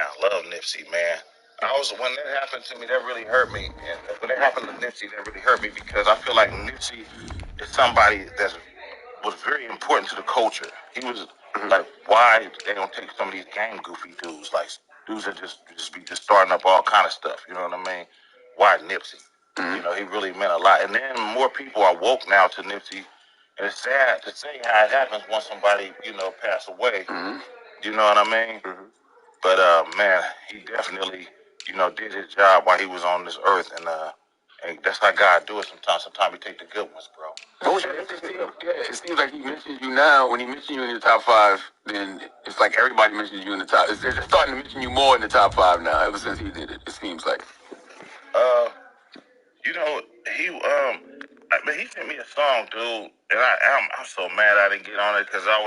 I love Nipsey, man. When that happened to me, that really hurt me. And when that happened to Nipsey, that really hurt me because I feel like Nipsey is somebody that was very important to the culture. He was like, why they don't take some of these game goofy dudes, like dudes that just starting up all kind of stuff. You know what I mean? Why Nipsey? You know, he really meant a lot. And then more people are woke now to Nipsey. And it's sad to say how it happens when somebody, pass away. You know what I mean? But man, he definitely, did his job while he was on this earth, and that's how God do it. Sometimes he take the good ones, bro. It seems like he mentions you now. When he mentions you in the top 5, then it's like everybody mentions you in the top. They're starting to mention you more in the top 5 now. Ever since he did it, it seems like. He sent me a song, dude, and I'm so mad I didn't get on it because I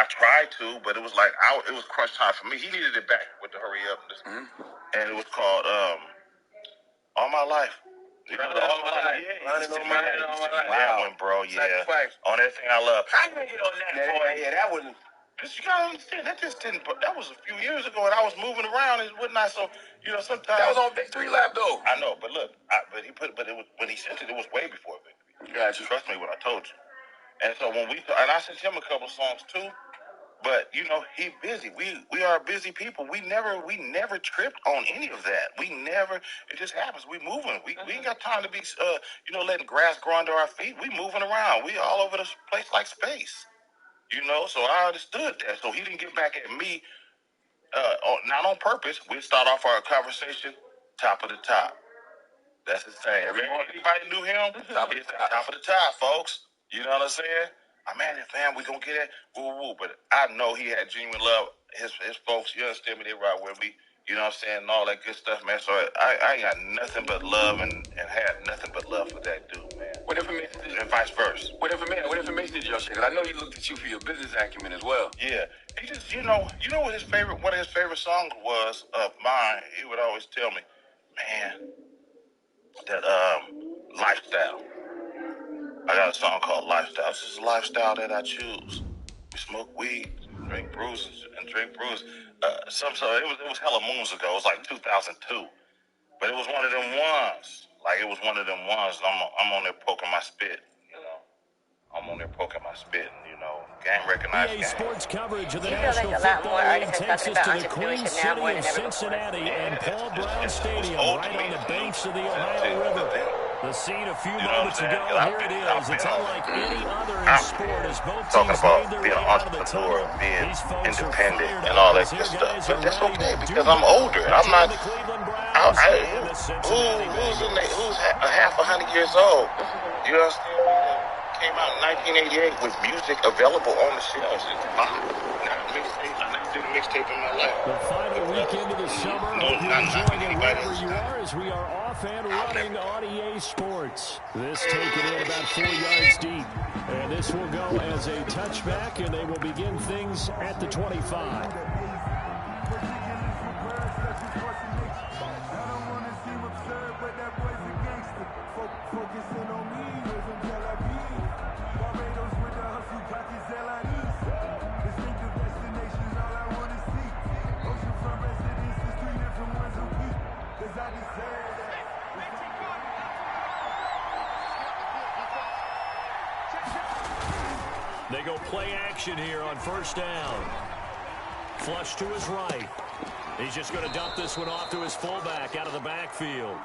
tried to, but it was like it was crunch time for me. He needed it back with the hurry up, and it was called All My Life. All My Life. Yeah, that one, bro. Yeah, on everything I love. How you gonna get on that, boy? Yeah, that wasn't. You gotta understand, that just didn't. That was a few years ago, and I was moving around and whatnot. So, sometimes that was on Victory Lap, though. I know, but look, but it was when he sent it. It was way before Victory. Gotcha. Trust me when I told you. And so and I sent him a couple songs too. But he busy. We are busy people. We never tripped on any of that. We never. It just happens. We moving. We ain't got time to be letting grass grow under our feet. We moving around. We all over the place like space. So I understood that. So he didn't get back at me, not on purpose. We start off our conversation, top of the top. That's his thing. Anybody knew him? Top of the top, folks. You know what I'm saying? Man, fam, we gonna get it. Woo. But I know he had genuine love. His folks, you understand me? They ride with me. You know what I'm saying? And all that good stuff, man. So I ain't got nothing but love and had nothing but love for that dude, man. What information did you? And vice versa. What information did y'all share? Because I know he looked at you for your business acumen as well. Yeah. He just, what one of his favorite songs was of mine. He would always tell me, man, that lifestyle. I got a song called Lifestyle. This is a lifestyle that I choose. We smoke weed, drink brews. It was hella moons ago. It was like 2002. But it was one of them ones. Like, it was one of them ones. I'm on there poking my spit, I'm on there poking my spit, and, game recognized game. Sports coverage of the National Football League takes us to the Queen City of Cincinnati and Paul Brown Stadium, right on the banks of the Ohio River. The scene a few moments ago, here it is. It's unlike any other in sport as both teams made their way out of the tunnel. Being independent and all that good stuff. But that's okay because I'm older. I'm not. Who's a half 100 years old? You understand me? Came out in 1988 with music available on the shelves. I never did a mixtape in my life. The final weekend of the summer. Hope you're enjoying it wherever you are as we are off and running on EA Sports. This taken in about 4 yards deep. And this will go as a touchback, and they will begin things at the 25. They go play action here on first down. Flush to his right. He's just going to dump this one off to his fullback out of the backfield.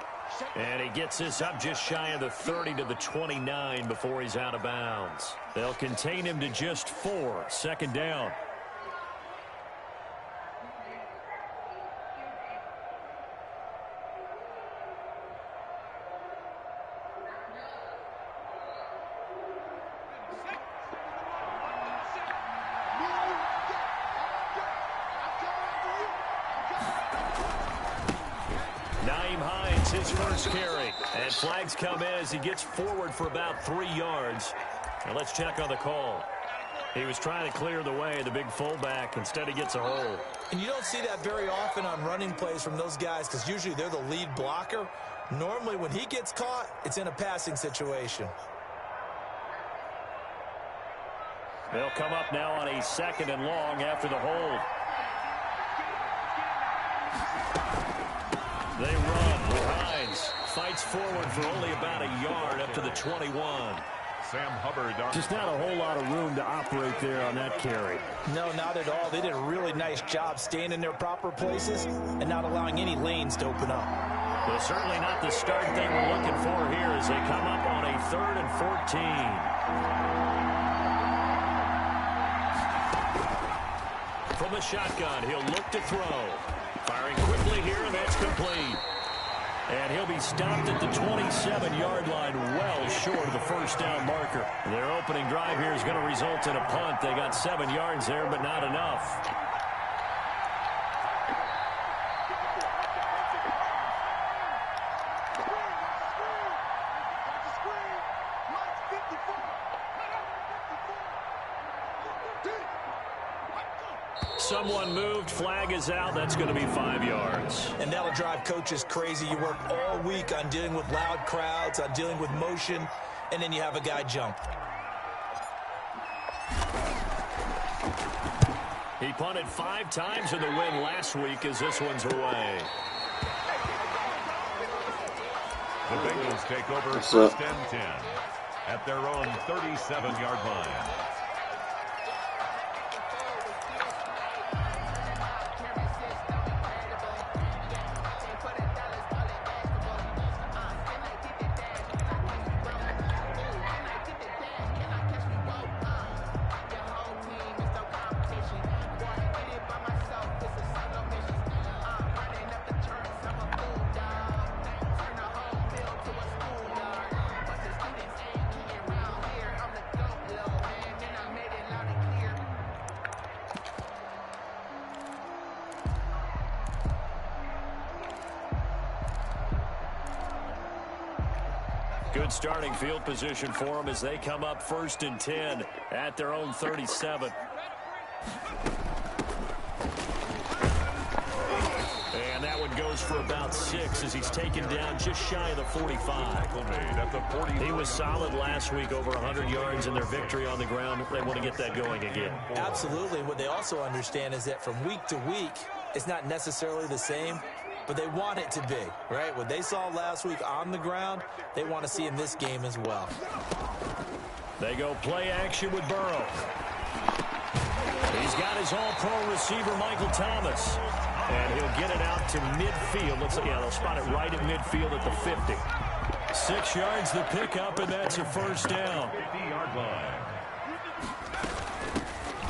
And he gets this up just shy of the 30 to the 29 before he's out of bounds. They'll contain him to just 4. Second down. His first carry. And flags come in as he gets forward for about 3 yards. Now let's check on the call. He was trying to clear the way, the big fullback. Instead, he gets a hold. And you don't see that very often on running plays from those guys because usually they're the lead blocker. Normally, when he gets caught, it's in a passing situation. They'll come up now on a 2nd and long after the hold. They run. Hines fights forward for only about a yard up to the 21. Sam Hubbard. Just not a whole lot of room to operate there on that carry. No, not at all. They did a really nice job staying in their proper places and not allowing any lanes to open up. Well, certainly not the start they were looking for here as they come up on a 3rd and 14. From the shotgun, he'll look to throw. Firing quickly here, and that's complete. And he'll be stopped at the 27-yard line, well short of the first down marker. Their opening drive here is going to result in a punt. They got 7 yards there, but not enough. Someone moved, flag is out. That's going to be 5 yards. And that'll drive coaches crazy. You work all week on dealing with loud crowds, on dealing with motion, and then you have a guy jump. He punted 5 times in the win last week as this one's away. The Bengals take over 1st and 10 at their own 37-yard line. Good starting field position for them as they come up 1st and 10 at their own 37. And that one goes for about 6 as he's taken down just shy of the 45. He was solid last week, over 100 yards in their victory on the ground. They want to get that going again. Absolutely. What they also understand is that from week to week, it's not necessarily the same, but they want it to be, right? What they saw last week on the ground, they want to see in this game as well. They go play action with Burrow. He's got his all-pro receiver, Michael Thomas. And he'll get it out to midfield. Looks like, yeah, they'll spot it right at midfield at the 50. 6 yards the pickup, and that's a first down. 50-yard line.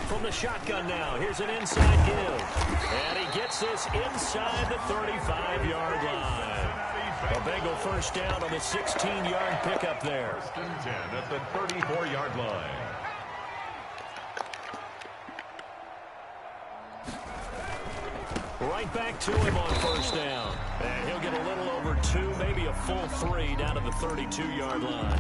From the shotgun now, here's an inside give. And he gets this inside the 35-yard line. A Bengal first down on the 16-yard pickup there. 1st and 10 at the 34-yard line. Right back to him on first down. And he'll get a little over 2, maybe a full 3 down to the 32-yard line.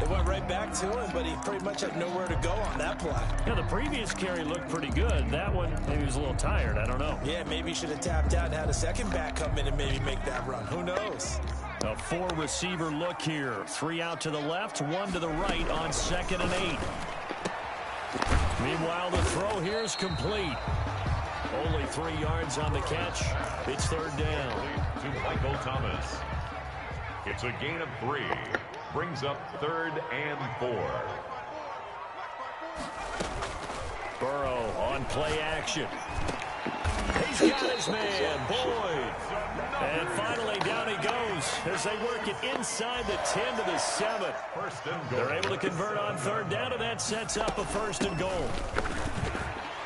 It went right back to him, but he pretty much had nowhere to go on that play. Yeah, the previous carry looked pretty good. That one, maybe he was a little tired. I don't know. Yeah, maybe he should have tapped out and had a second back come in and maybe make that run. Who knows? A 4-receiver look here. 3 out to the left, 1 to the right on 2nd and 8. Meanwhile, the throw here is complete. Only 3 yards on the catch. It's 3rd down. To Michael Thomas. It's a gain of 3. Brings up 3rd and 4. Burrow on play action. He's got his man, Boyd. And finally down he goes as they work it inside the 10 to the 7. 1st and goal. They're able to convert on 3rd down, and that sets up a 1st and goal.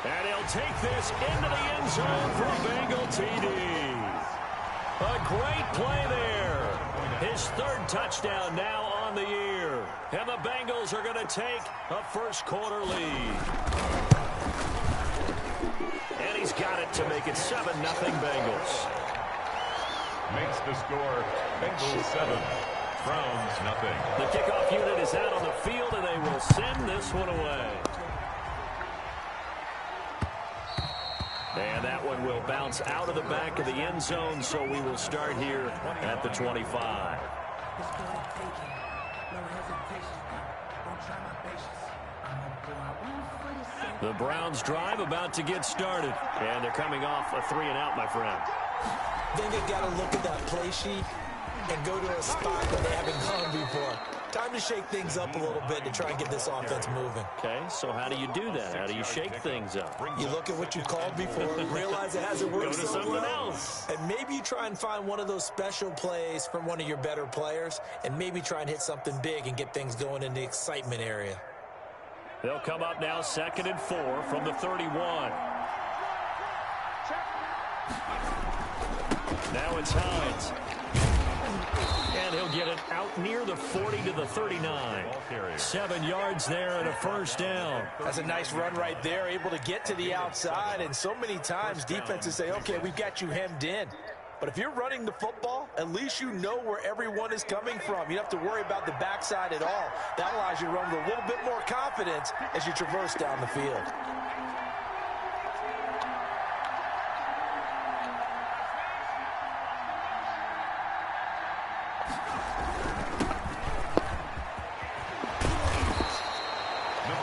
And he'll take this into the end zone for a Bengal TD. A great play there. His 3rd touchdown now on the year. And the Bengals are going to take a first-quarter lead. And he's got it to make it 7-0 Bengals. Makes the score Bengals 7, Browns nothing. The kickoff unit is out on the field, and they will send this one away. And that one will bounce out of the back of the end zone, so we will start here at the 25. No hesitation, don't try my patience. I'm The Browns drive about to get started. And they're coming off a 3-and-out, my friend. I think they've got to look at that play sheet and go to a spot that they haven't gone before. Time to shake things up a little bit to try and get this offense moving. Okay, so how do you do that? How do you shake things up? You look at what you called before, realize it hasn't worked Go to so something well, else. and maybe you try and find one of those special plays from one of your better players, and maybe try and hit something big and get things going in the excitement area. They'll come up now 2nd and 4 from the 31. Now it's Hines. And he'll get it out near the 40 to the 39. 7 yards there and a first down. That's a nice run right there, able to get to the outside, and so many times defenses say, okay, we've got you hemmed in. But if you're running the football, at least you know where everyone is coming from. You don't have to worry about the backside at all. That allows you to run with a little bit more confidence as you traverse down the field.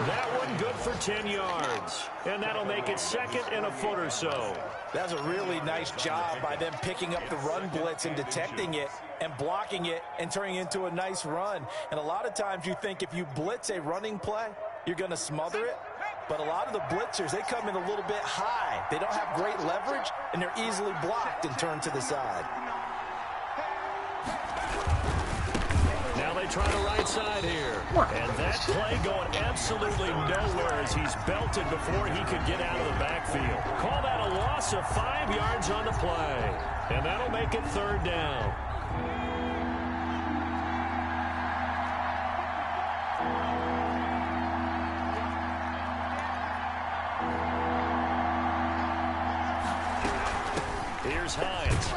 That one good for 10 yards. And that'll make it 2nd and a foot or so. That's a really nice job by them picking up the run blitz and detecting it and blocking it and turning it into a nice run. And a lot of times you think if you blitz a running play, you're going to smother it. But a lot of the blitzers, they come in a little bit high. They don't have great leverage, and they're easily blocked and turned to the side. Now they try the right side here. And that play going absolutely nowhere as he's belted before he could get out of the backfield. Call that a loss of 5 yards on the play. And that'll make it 3rd down. Here's Hines.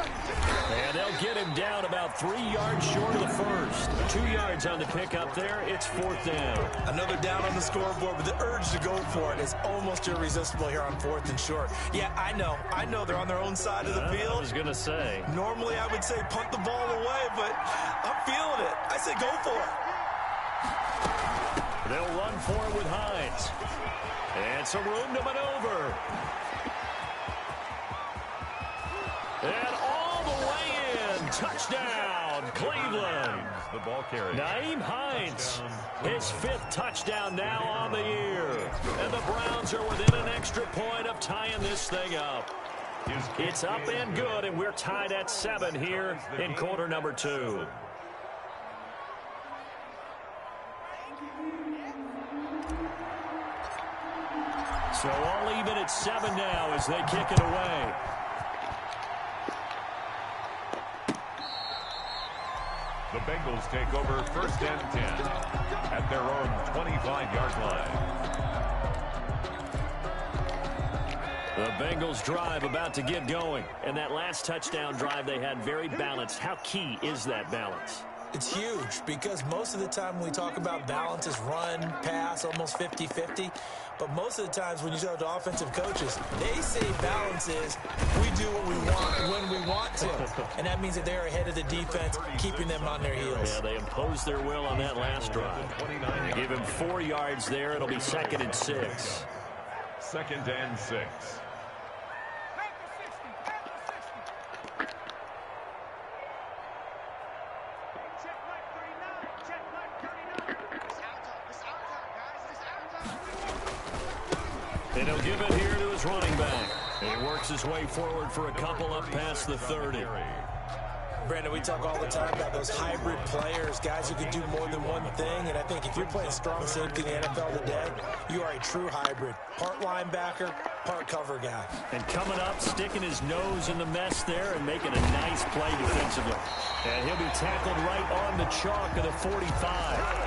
And they'll get him down about 3 yards short of the first. 2 yards on the pickup there. It's 4th down. Another down on the scoreboard, but the urge to go for it is almost irresistible here on 4th and short. Yeah, I know they're on their own side of the field. I was going to say. Normally I would say punt the ball away, but I'm feeling it. I say go for it. They'll run for it with Hines. And some room to maneuver. And all the way in. Touchdown, Cleveland. The ball carrier. Nyheim Hines, his 5th touchdown now on the year. And the Browns are within an extra point of tying this thing up. It's up and good, and we're tied at 7 here in quarter number 2. So all even at 7 now as they kick it away. The Bengals take over 1st and 10 at their own 25-yard line. The Bengals drive about to get going. And that last touchdown drive they had very balanced. How key is that balance? It's huge because most of the time when we talk about balance is run, pass, almost 50-50. But most of the times when you talk to offensive coaches, they say balance is we do what we want when we want to. And that means that they're ahead of the defense, keeping them on their heels. Yeah, they imposed their will on that last drive. They give him 4 yards there. It'll be 2nd and 6. 2nd and 6. And he'll give it here to his running back. And he works his way forward for a couple up past the 30. Brandon, we talk all the time about those hybrid players, guys who can do more than one thing. And I think if you're playing strong safety in the NFL today, you are a true hybrid. Part linebacker, part cover guy. And coming up, sticking his nose in the mess there and making a nice play defensively. And he'll be tackled right on the chalk of the 45.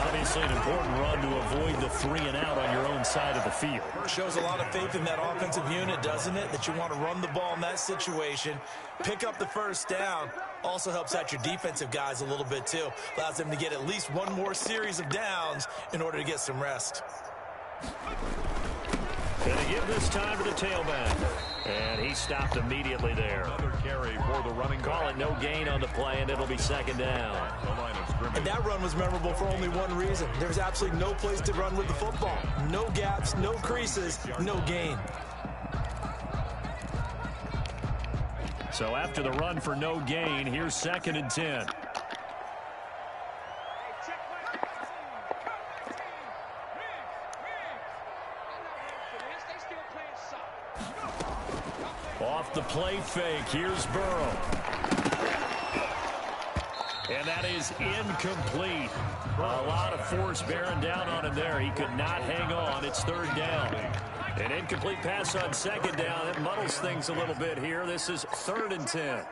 Obviously an important run to avoid the 3-and-out on your own side of the field. Shows a lot of faith in that offensive unit, doesn't it? That you want to run the ball in that situation, pick up the first down. Also helps out your defensive guys a little bit too. Allows them to get at least one more series of downs in order to get some rest. Going to give this time to the tailback. And he stopped immediately there. Another carry for the running back. Call it no gain on the play, and it'll be 2nd down. The line of And that run was memorable for only one reason. There was absolutely no place to run with the football. No gaps, no creases, no gain. So after the run for no gain, here's 2nd and 10. Off the play fake, here's Burrow. And that is incomplete. A lot of force bearing down on him there. He could not hang on. It's 3rd down. An incomplete pass on 2nd down. It muddles things a little bit here. This is 3rd and 10.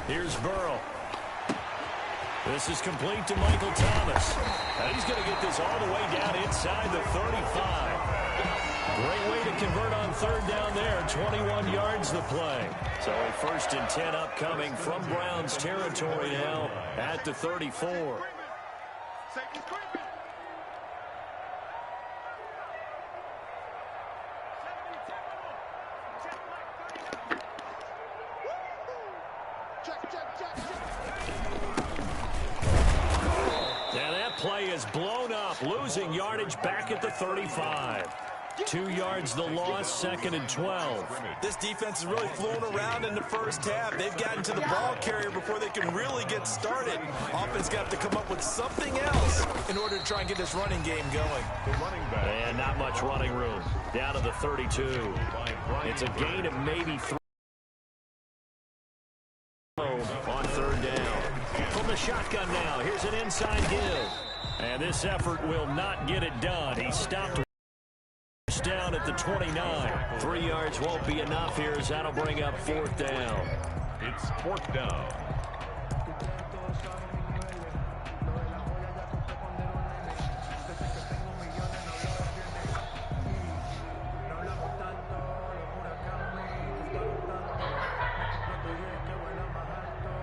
Here's Burrow. This is complete to Michael Thomas. And he's going to get this all the way down inside the 35. Great way to convert on 3rd down there. 21 yards the play. So a 1st and 10 upcoming from Browns territory now at the 34. Now that play is blown up, losing yardage back at the 35. 2 yards the loss, 2nd and 12. This defense is really flown around in the first half. They've gotten to the ball carrier before they can really get started. Offense got to come up with something else in order to try and get this running game going. And not much running room. Down to the 32. It's a gain of maybe 3 on 3rd down. From the shotgun now, here's an inside give. And this effort will not get it done. He stopped down at the 29. 3 yards won't be enough here as that'll bring up 4th down. It's 4th down.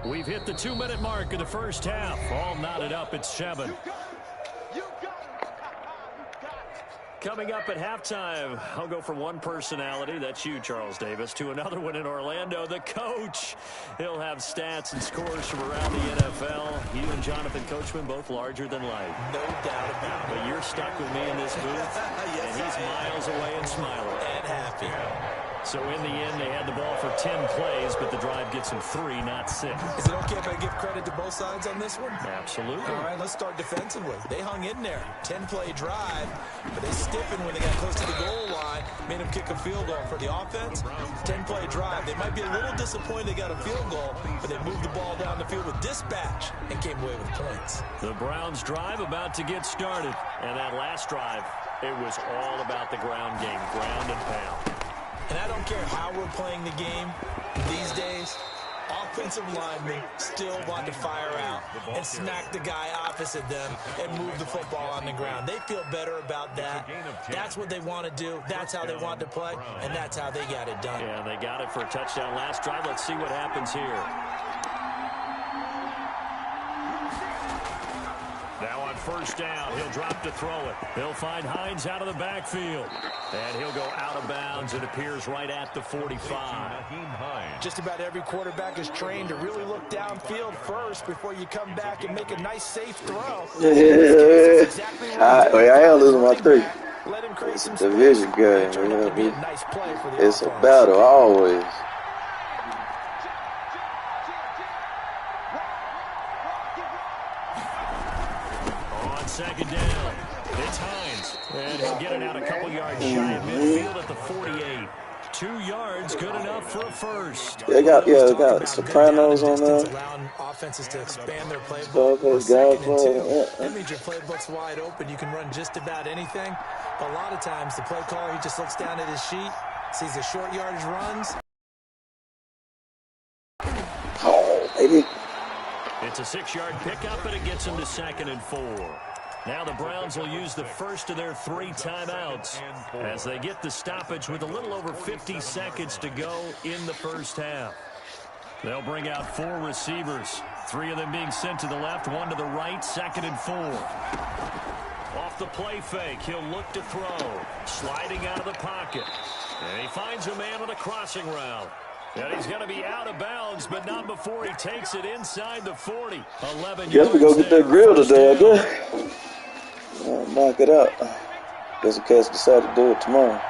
We've hit the 2-minute mark of the first half. All knotted up at 7. Coming up at halftime, I'll go from one personality, that's you, Charles Davis, to another one in Orlando, the coach. He'll have stats and scores from around the NFL. You and Jonathan Coachman, both larger than life. No doubt about it. But you're stuck with me in this booth, Yes, and he's miles away and smiling. And happy. So in the end, they had the ball for 10 plays, but the drive gets them 3, not 6. Is it okay if I give credit to both sides on this one? Absolutely. All right, let's start defensively. They hung in there. 10-play drive, but they stiffened when they got close to the goal line, made them kick a field goal. For the offense, 10-play drive. They might be a little disappointed they got a field goal, but they moved the ball down the field with dispatch and came away with points. The Browns drive about to get started. And that last drive, it was all about the ground game, ground and pound. And I don't care how we're playing the game these days, offensive linemen still want to fire out and smack the guy opposite them and move the football on the ground. They feel better about that. That's what they want to do. That's how they want to play, and that's how they got it done. Yeah, they got it for a touchdown last drive. Let's see what happens here. Now on 1st down, he'll drop to throw it. They'll find Hines out of the backfield. And he'll go out of bounds. It appears right at the 45. Just about every quarterback is trained to really look downfield first before you come back and make a nice, safe throw. Exactly I am losing my 3. It's a division game. It's a battle always. On 2nd down, it's Hines. And he'll get it out a couple yards shy of midfield at the 48. 2 yards, good enough for a first. They got Sopranos on there. Allowing offenses to expand their playbook. That means your playbook's wide open. You can run just about anything. But a lot of times, the play caller, he just looks down at his sheet, sees the short yardage runs. Oh, baby. It's a 6-yard pickup, and it gets them to 2nd and 4. Now the Browns will use the first of their 3 timeouts as they get the stoppage with a little over 50 seconds to go in the first half. They'll bring out 4 receivers, 3 of them being sent to the left, 1 to the right, 2nd and 4. Off off the play fake. He'll look to throw. Sliding out of the pocket. And he finds a man on a crossing route. And he's going to be out of bounds, but not before he takes it inside the 40. 11 Guess we yards go get that grill today, I guess. Knock it out. Guess in case I decide to do it tomorrow.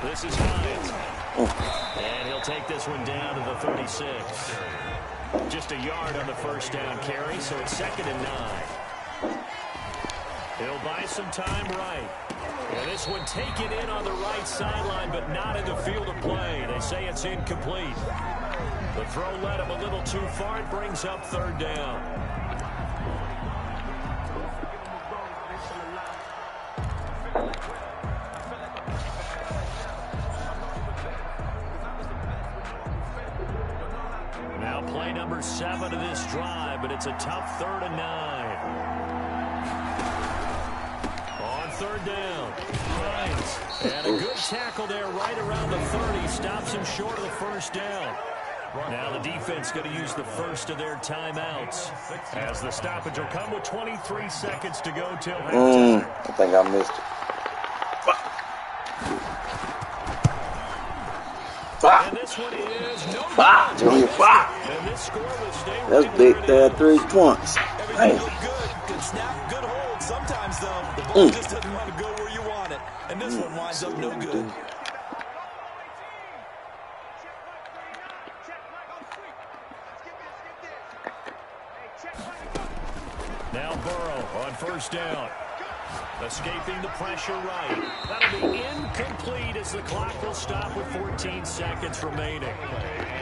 This is Hines. And he'll take this one down to the 36. Just a yard on the first down carry, so it's 2nd and 9. He'll buy some time right. And this one taken in on the right sideline, but not in the field of play. They say it's incomplete. The throw led him a little too far. It brings up 3rd down. Now play number 7 of this drive, but it's a tough 3rd and 9. On 3rd down, Hines. And a good tackle there right around the 30. Stops him short of the first down. Now the defense going to use the first of their timeouts, as the stoppage will come with 23 seconds to go till halftime. I think I missed it. And this one is no good. Junior, And this score will stay that's right big, where it is. 3 points. Everything looked good. Good snap, good hold. Sometimes, though, the ball just doesn't want to go where you want it. And this one winds up no good. Now Burrow on 1st down. Escaping the pressure right. That'll be incomplete as the clock will stop with 14 seconds remaining.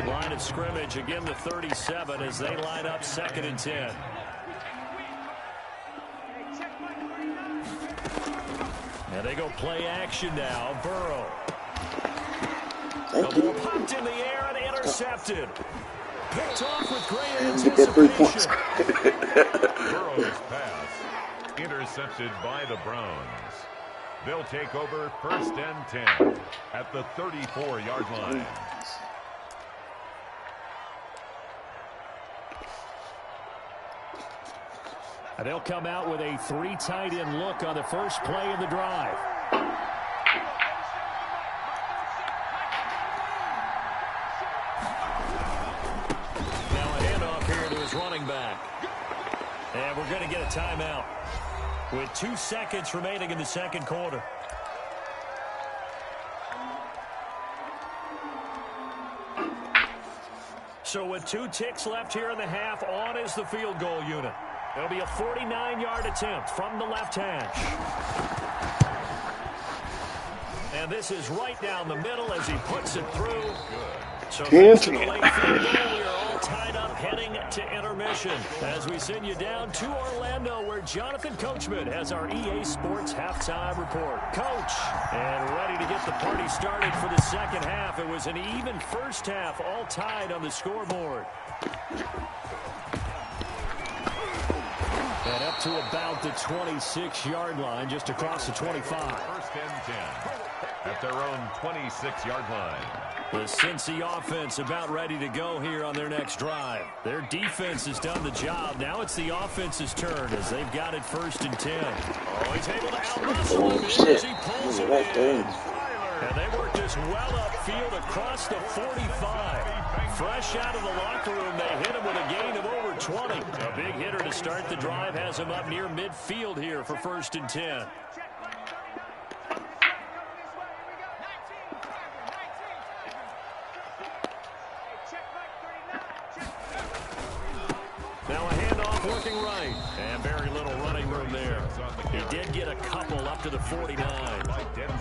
Line of scrimmage, again the 37 as they line up 2nd and 10. Now they go play action now. Burrow. The ball popped in the air and intercepted. Picked off with great anticipation. Get that 3 points. Burrow's pass intercepted by the Browns. They'll take over 1st and 10 at the 34-yard line. And they'll come out with a 3 tight end look on the first play of the drive. Now a handoff here to his running back. And we're going to get a timeout with 2 seconds remaining in the 2nd quarter. So with 2 ticks left here in the half, on is the field goal unit. It'll be a 49-yard attempt from the left hash. And this is right down the middle as he puts it through. So thanks to the late field goal, we are all tied up heading to intermission as we send you down to Orlando where Jonathan Coachman has our EA Sports halftime report. Coach, and ready to get the party started for the 2nd half. It was an even first half, all tied on the scoreboard. And up to about the 26-yard line, just across the 25. 1st and 10 at their own 26-yard line. The Cincy offense about ready to go here on their next drive. Their defense has done the job. Now it's the offense's turn as they've got it 1st and 10. Oh, he's able to out-muscle him as he pulls it in. And they work this well upfield across the 45. Fresh out of the locker room, they hit him with a gain of over 20. A big hitter to start the drive has him up near midfield here for 1st and 10. Now a handoff working right. And very little running room there. He did get a couple up to the 49.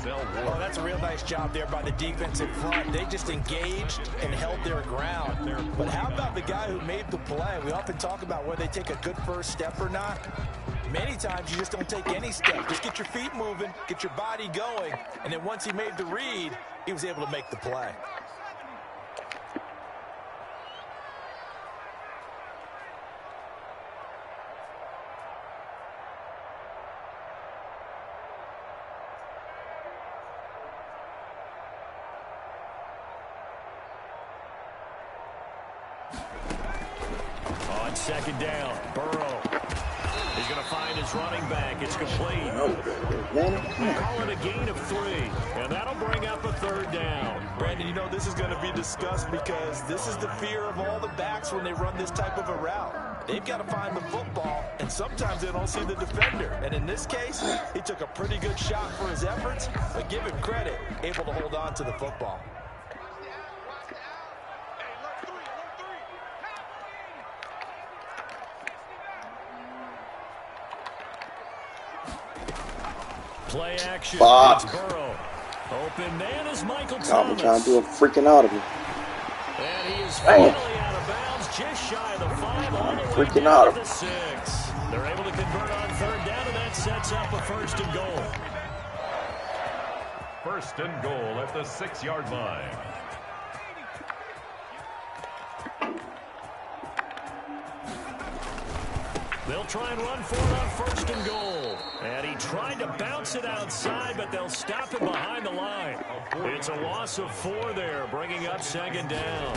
Oh, that's a real nice job there by the defense in front. They just engaged and held their ground. But how about the guy who made the play? We often talk about whether they take a good first step or not. Many times you just don't take any step. Just get your feet moving, get your body going, and then once he made the read, he was able to make the play. on second down. Burrow. He's going to find his running back. It's complete. They call it a gain of 3, and that'll bring up a third down. Brandon, you know this is going to be discussed because this is the fear of all the backs when they run this type of a route. They've got to find the football, and sometimes they don't see the defender. And in this case, he took a pretty good shot for his efforts, but give him credit, able to hold on to the football. Play action. Fuck. It's Burrow. Open man is Michael I'm Thomas. trying to do a freaking audible. And he is finally out of bounds, just shy of the 5, all the way Freaking down audible. to the 6. They're able to convert on third down, and that sets up a first and goal. First and goal at the 6-yard line. They'll try and run for it on first and goal. And he tried to bounce it outside, but they'll stop him behind the line. It's a loss of 4 there, bringing up second down.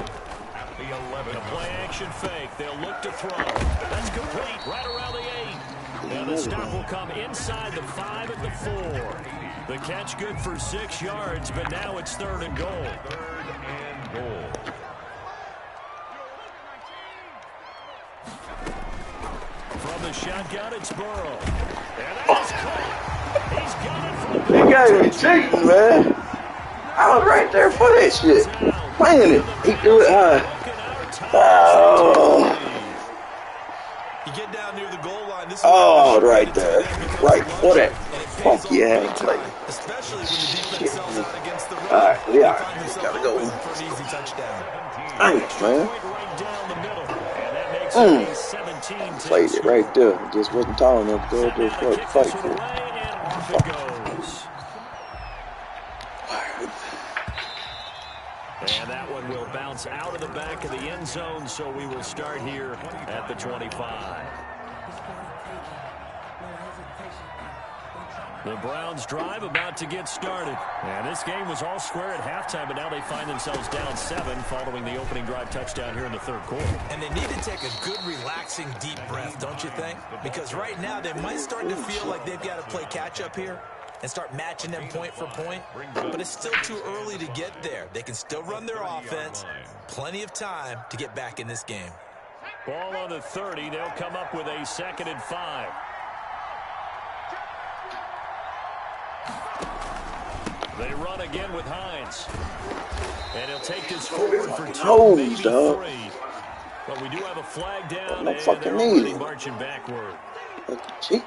At the 11. The play action fake. They'll look to throw. That's complete right around the 8. And the stop will come inside the 5 at the 4. The catch good for 6 yards, but now it's third and goal. Third and goal. From the shotgun, it's Burrow. And that is caught. He's got it from the You guys be cheating, man. I was right there for that shit. Playing it. He threw it high. Oh. You get down near the goal line. This is Oh, right there. Right for that funky ass play. especially when the defense sells out against the run. All right, we are. Find themselves Gotta go. open for an easy touchdown. Thanks, man. right down the middle. And that makes it a 17-10 Played it right there. Just wasn't tall enough to go up there for a fight for it. And off it goes. And that one will bounce out of the back of the end zone, so we will start here at the 25. The Browns drive about to get started. And this game was all square at halftime, but now they find themselves down 7 following the opening drive touchdown here in the third quarter. And they need to take a good, relaxing, deep breath, don't you think? Because right now they might start to feel like they've got to play catch-up here and start matching them point for point. But it's still too early to get there. They can still run their offense. Plenty of time to get back in this game. Ball on the 30. They'll come up with a 2nd and 5. They run again with Hines. And he'll take this forward for 2, maybe 3. But we do have a flag down, and they're already marching backward. Cheat.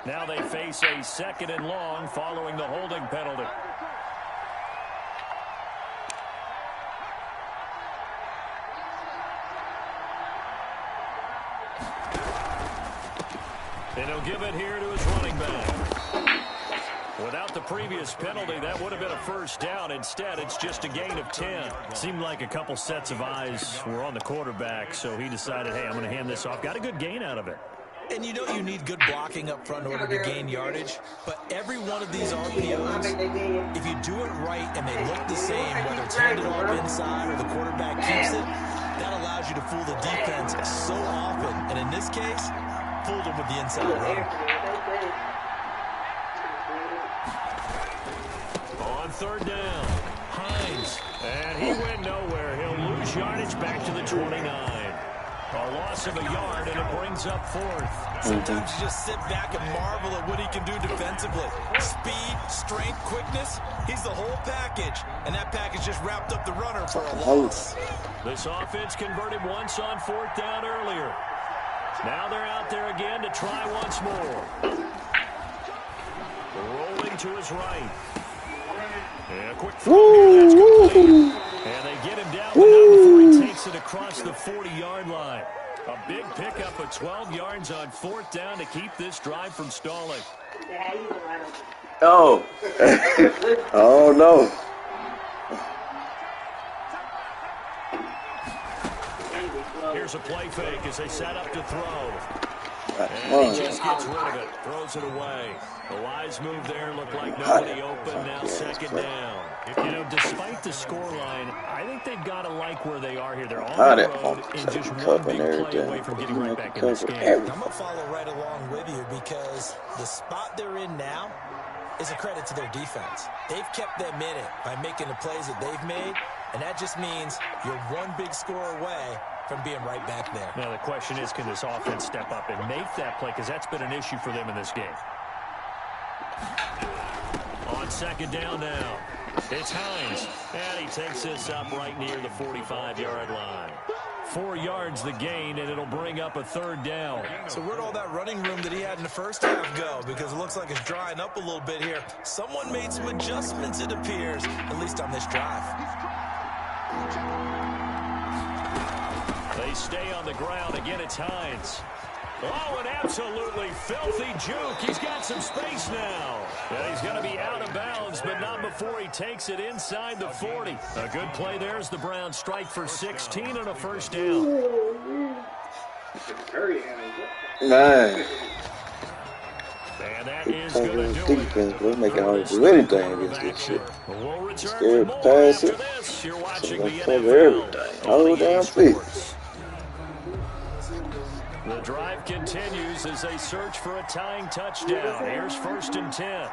Now they face a 2nd and long following the holding penalty. And he'll give it here to his running back. Without the previous penalty, that would have been a first down. Instead, it's just a gain of 10. Seemed like a couple sets of eyes were on the quarterback, so he decided, hey, I'm going to hand this off. Got a good gain out of it. And you know you need good blocking up front in order to gain yardage, but every one of these RPOs, if you do it right and they look the same, whether it's handed off inside or the quarterback keeps it, that allows you to fool the defense so often. And in this case, fooled him with the inside run. On third down, Hines, and he went nowhere. He'll lose yardage back to the 29. A loss of a yard, and it brings up 4th. Sometimes you just sit back and marvel at what he can do defensively. Speed, strength, quickness, he's the whole package. And that package just wrapped up the runner for a loss. This offense converted once on 4th down earlier. Now they're out there again to try once more. Rolling to his right. And a quick throw here, that's complete. And they get him down, but not before he takes it across the 40-yard line. A big pickup of 12 yards on 4th down to keep this drive from stalling. Oh. Oh, no. Here's a play fake as they set up to throw. And he just gets rid of it, throws it away. The wise move there looked like nobody open, now second down. You know, despite the scoreline, I think they've got to like where they are here. They're on the road and just one big play away from getting right back in this game. I'm going to follow right along with you because the spot they're in now is a credit to their defense. They've kept them in it by making the plays that they've made, and that just means you're one big score away from being right back there. Now the question is, can this offense step up and make that play? Because that's been an issue for them in this game. On second down now, it's Hines. And he takes this up right near the 45-yard line. 4 yards the gain, and it'll bring up a third down. So where'd all that running room that he had in the first half go? Because it looks like it's drying up a little bit here. Someone made some adjustments, it appears, at least on this drive. They stay on the ground. Again, it's Hines. Oh, an absolutely filthy juke. He's got some space now. And he's going to be out of bounds, but not before he takes it inside the 40. A good play there as the Browns strike for 16 and a first down. Man. And that is going to do defense, it. bro. Make it hard to do anything against this shit. We'll return Scared with to more pass after it. this. You're So watching they the cover NFL. everything. Whole damn feet. The drive continues as they search for a tying touchdown. Here's 1st and 10.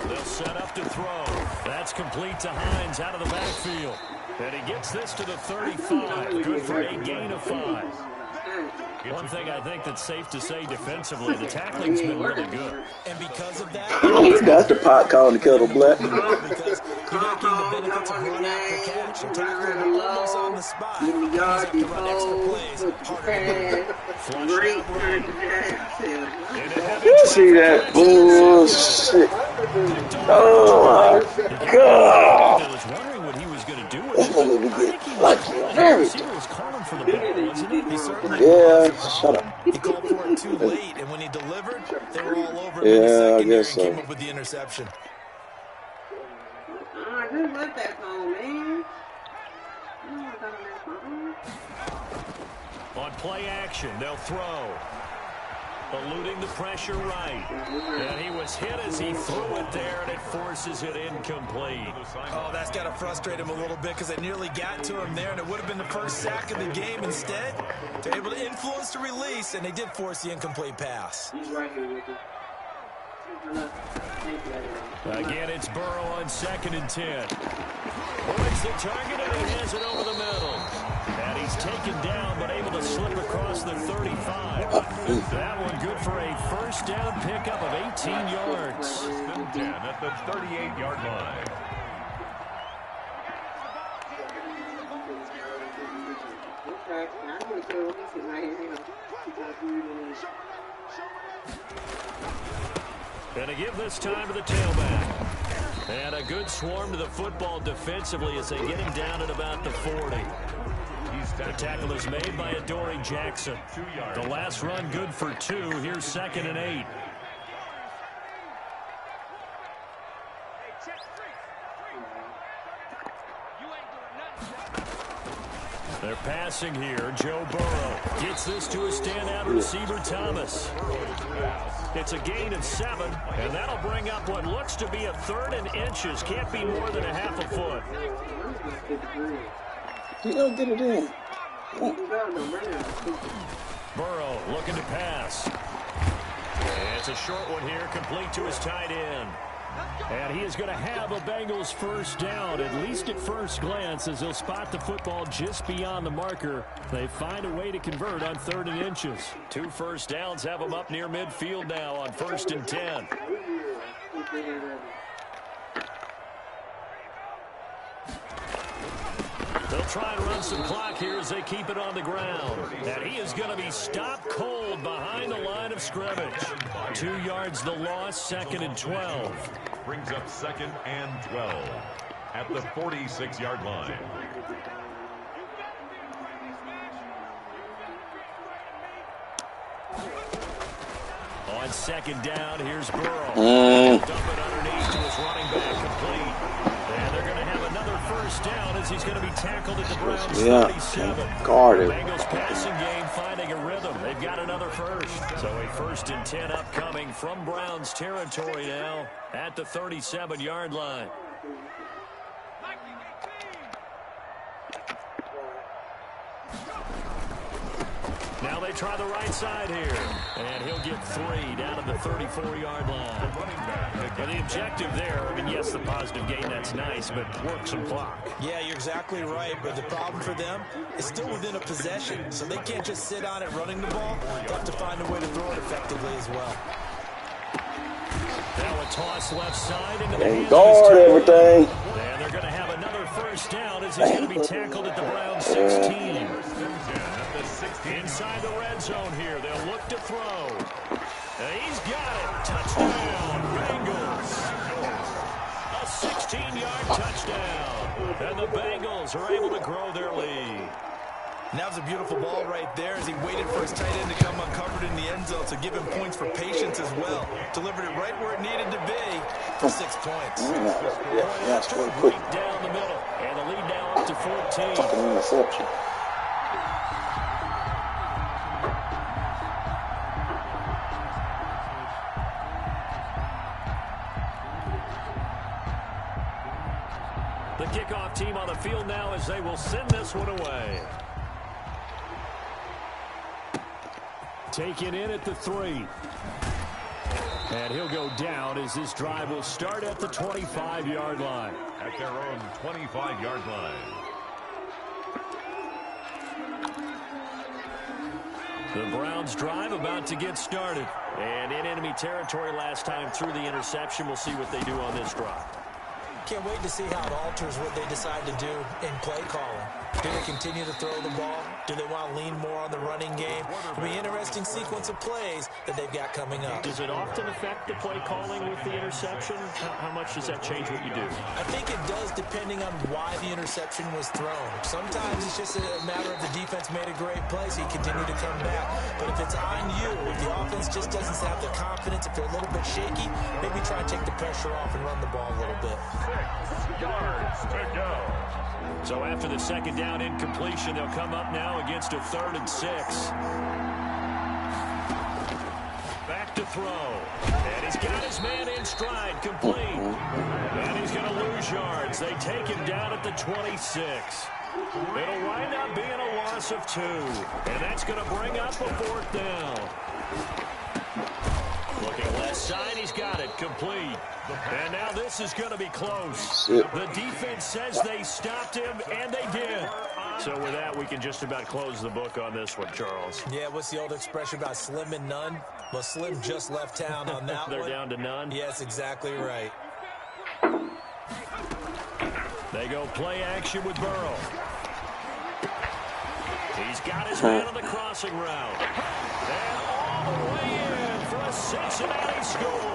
They'll set up to throw. That's complete to Hines out of the backfield. And he gets this to the 35. Good for a gain of 5. One thing I think that's safe to say defensively, the tackling's been really good. And because of that, That's the pot calling the kettle black. because you're not getting the benefits of run after catch. You're tackling him almost on the spot. He's going to have to run extra plays harder You see that bullshit? Oh my God! I was wondering what he was going to do with This it. nigga be getting lucky on everything. He was calling for the ball, wasn't he? Yeah, shut up. He called for it too late, and when he delivered, they were all over him in the Yeah, I secondary guess and so. came up with the interception. I just left that phone, man. On play action, they'll throw. Eluding the pressure right. And he was hit as he threw it there, and it forces it incomplete. Oh, that's got to frustrate him a little bit because they nearly got to him there, and it would have been the first sack of the game. Instead, they're able to influence the release, and they did force the incomplete pass. He's right here with you. Again, it's Burrow on 2nd and 10. Avoids the target, and he has it over the middle. And he's taken down, but able to slip across the 35. That one good for a first down pickup of 18 yards. 10 at the 38-yard line. Okay, I'm going to kill this right here. And to give this time to the tailback. And a good swarm to the football defensively as they get him down at about the 40. The tackle is made by Adoree Jackson. The last run good for 2. Here's 2nd and 8. They're passing here. Joe Burrow gets this to a standout receiver, Thomas. It's a gain of 7, and that'll bring up what looks to be a 3rd and inches. Can't be more than a half a foot. You don't get it in. Burrow looking to pass. And it's a short one here, complete to his tight end. And he is going to have a Bengals first down, at least at first glance, as they'll spot the football just beyond the marker. They find a way to convert on 3rd and inches. 2 first downs have them up near midfield now on 1st and 10. They'll try and run some clock here as they keep it on the ground. And he is going to be stopped cold behind the line of scrimmage. 2 yards the loss, 2nd and 12. Brings up 2nd and 12 at the 46-yard line. On on second down, here's Burrow. Dump it underneath to his running back, complete. And they're going to have another first down as he's going to be tackled at the Browns' 37. Guarded. Bengals passing game finding a rhythm. They've got another first. So a 1st and 10 upcoming from Browns territory now at the 37-yard line. Now they try the right side here. And he'll get 3 down at the 34-yard line. And the objective there, I mean, yes, the positive gain, that's nice, but work some clock. Yeah, you're exactly right. But the problem for them is still within a possession. So they can't just sit on it running the ball. They have to find a way to throw it effectively as well. Now a toss left side into the and guard everything. And they're going to have another first down as he's going to be tackled at the Browns 16. Inside the red zone here. They'll look to throw. And he's got it. Touchdown, Bengals. A 16-yard touchdown. And the Bengals are able to grow their lead. And that was a beautiful ball right there as he waited for his tight end to come uncovered in the end zone to give him points for patience as well. Delivered it right where it needed to be for 6 points. Yeah, scored quick. Right down the middle. And the lead now up to 14. Fucking interception. The kickoff team on the field now as they will send this one away. Taken in at the 3. And he'll go down as this drive will start at the 25-yard line. At their own 25-yard line. The Browns drive about to get started. And in enemy territory last time through the interception. We'll see what they do on this drive. Can't wait to see how it alters what they decide to do in play calling. Do they continue to throw the ball? Do they want to lean more on the running game? It'll be an interesting sequence of plays that they've got coming up. Does it often affect the play calling with the interception? How much does that change what you do? I think it does depending on why the interception was thrown. Sometimes it's just a matter of the defense made a great play, so you continue to come back. But if it's on you, if the offense just doesn't have the confidence, if they're a little bit shaky, maybe try and take the pressure off and run the ball a little bit. 6 yards to go. So after the second down incompletion, they'll come up now against a 3rd and 6. Back to throw. And he's got his man in stride, complete. And he's going to lose yards. They take him down at the 26. It'll wind up being a loss of 2. And that's going to bring up a 4th down. Looking left side, he's got it, complete. And now this is going to be close. The defense says they stopped him, and they did. So with that, we can just about close the book on this one, Charles. Yeah, what's the old expression about slim and none? Well, Slim just left town on that They're one. down to none? Yes, exactly right. They go play action with Burrow. He's got his man on the crossing route. And all the way in for a Cincinnati score.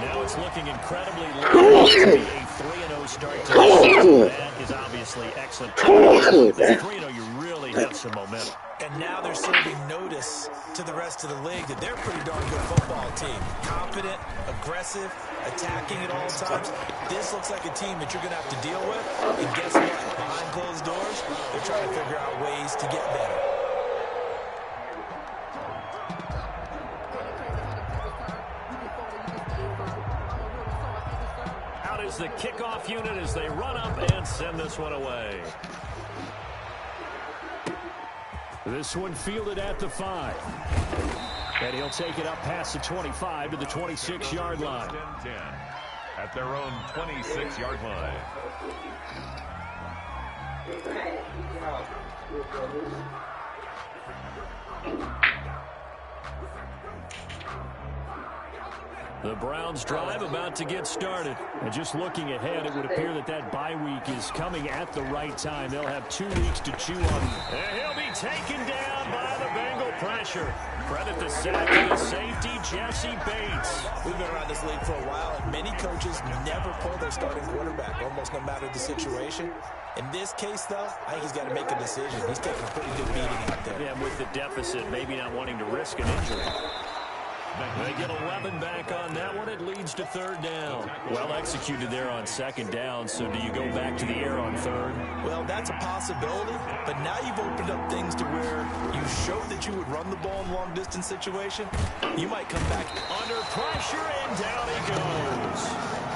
Now it's looking incredibly low. To be a 3-0 start to the season. That is obviously excellent. If they're 3-0, you really have some momentum. And now they're serving notice to the rest of the league that they're a pretty darn good football team. Confident, aggressive, attacking at all times. This looks like a team that you're going to have to deal with. And guess what? Behind closed doors, they're trying to figure out ways to get better. Out is the kickoff unit as they run up and send this one away. This one fielded at the 5. And he'll take it up past the 25 to the 26-yard line. 10 at their own 26-yard line. The Browns drive about to get started. And just looking ahead, it would appear that that bye week is coming at the right time. They'll have 2 weeks to chew on. And he'll be taken down by the Bengal pressure. Credit the sack to the safety, Jesse Bates. We've been around this league for a while, and many coaches never pull their starting quarterback, almost no matter the situation. In this case, though, I think he's got to make a decision. He's taking a pretty good beating out there. Yeah, with the deficit, maybe not wanting to risk an injury. They get 11 back on that one. It leads to third down. Well executed there on second down. So do you go back to the air on third? Well, that's a possibility. But now you've opened up things to where you showed that you would run the ball in long-distance situation. You might come back under pressure, and down he goes.